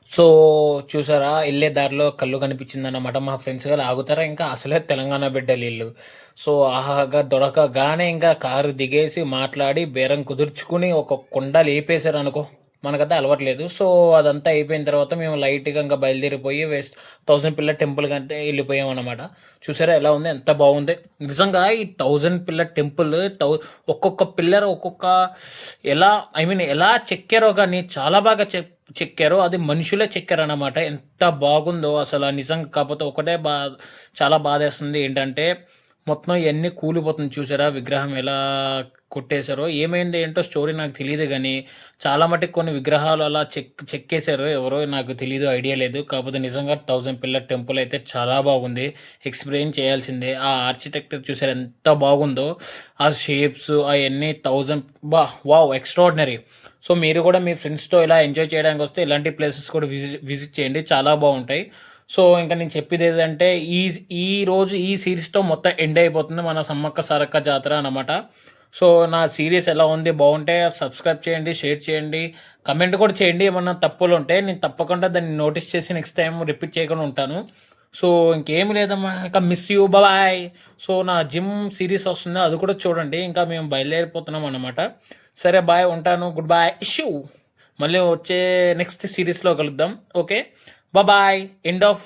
So, చూసారా ఎళ్ళే దారిలో కల్లు కనిపించిందన్నమాట. మా ఫ్రెండ్స్ గాళ్ళు ఆగుతారా ఇంకా అసలే తెలంగాణ బిడ్డలీళ్ళు. సో, ఆహాగా దొరకగానే ఇంకా కారు దిగేసి మాట్లాడి బేరం కుదుర్చుకొని ఒక కుండ లేపేశారనుకో. మనకైతే అలవాటు లేదు. సో, అదంతా అయిపోయిన తర్వాత మేము లైట్‌గా ఇంక బయలుదేరిపోయి 1000 పిల్లర్ టెంపుల్‌కంటే ఎళ్ళిపోయామన్నమాట. చూసారా ఎలా ఉంది? ఎంత బాగుంది. నిజంగా ఈ 1000 పిల్లర్ టెంపుల్ ఒక్కొక్క పిల్లర్ ఒక్కొక్క ఎలా ఐ మీన్ ఎలా చెక్కారో గాని చాలా బాగా చెక్కారు. అది మనుషులే చెక్కారనమాట. ఎంత బాగుందో అసల నిజంగా. కాపోతే ఒకటే చాలా బాధేస్తుంది ఏంటంటే, మొత్తం ఇయన్నీ కూలిపోతుంది చూసారా? విగ్రహం ఎలా కొట్టేశారో. ఏమైందో ఏంటో స్టోరీ నాకు తెలీదు గానీ, చాలా మటికి కొన్ని విగ్రహాలు అలా చెక్కేశారు. ఎవరో నాకు తెలీదు. ఐడియా లేదు. కాపోతే నిజంగా 1000 పిల్లర్ టెంపుల్ అయితే చాలా బాగుంది. ఎక్స్‌ప్లెయిన్ చేయాల్సిందే. ఆ ఆర్కిటెక్చర్ చూసారా ఎంత బాగుందో. ఆ షేప్స్ అయన్నీ 1000 వావ్! ఎక్స్‌ట్రార్డినరీ. సో, మీరు గూడా మీ ఫ్రెండ్స్‌తో ఇలా ఎంజాయ్ చేయడానికొస్తే ఇలాంటి ప్లేసెస్ కూడా విజిట్ చేయండి. చాలా బావుంటాయి. సో, ఇంక నేను చెప్పేదేదంటే ఈరోజు ఈ సీరీస్‌తో మొత్తం ఎండ్ అయిపోతుంది. మన సమ్మక్క సారక్క జాతర అన్నమాట. సో, నా సీరీస్ ఎలా ఉంది? బావుంటే సబ్స్క్రైబ్ చేయండి, షేర్ చేయండి, కమెంట్ కూడా చేయండి. ఏమన్నా తప్పులుంటే నేను తప్పకుండా దాన్ని నోటీస్ చేసి నెక్స్ట్ టైమ్ రిపీట్ చేయకుండా ఉంటాను. సో, ఇంకేమి లేదమ్మా. ఇక మిస్ యూ. బాయ్. సో, నా జిమ్ సీరీస్ వస్తుంది. అది కూడా చూడండి. ఇంకా మేము బయలుదేరిపోతున్నాం అన్నమాట. సరే బాయ్. ఉంటాను. Good bye. మళ్ళీ వచ్చే నెక్స్ట్ సీరీస్‌లో కలుద్దాం. ఓకే. బాయ్. End of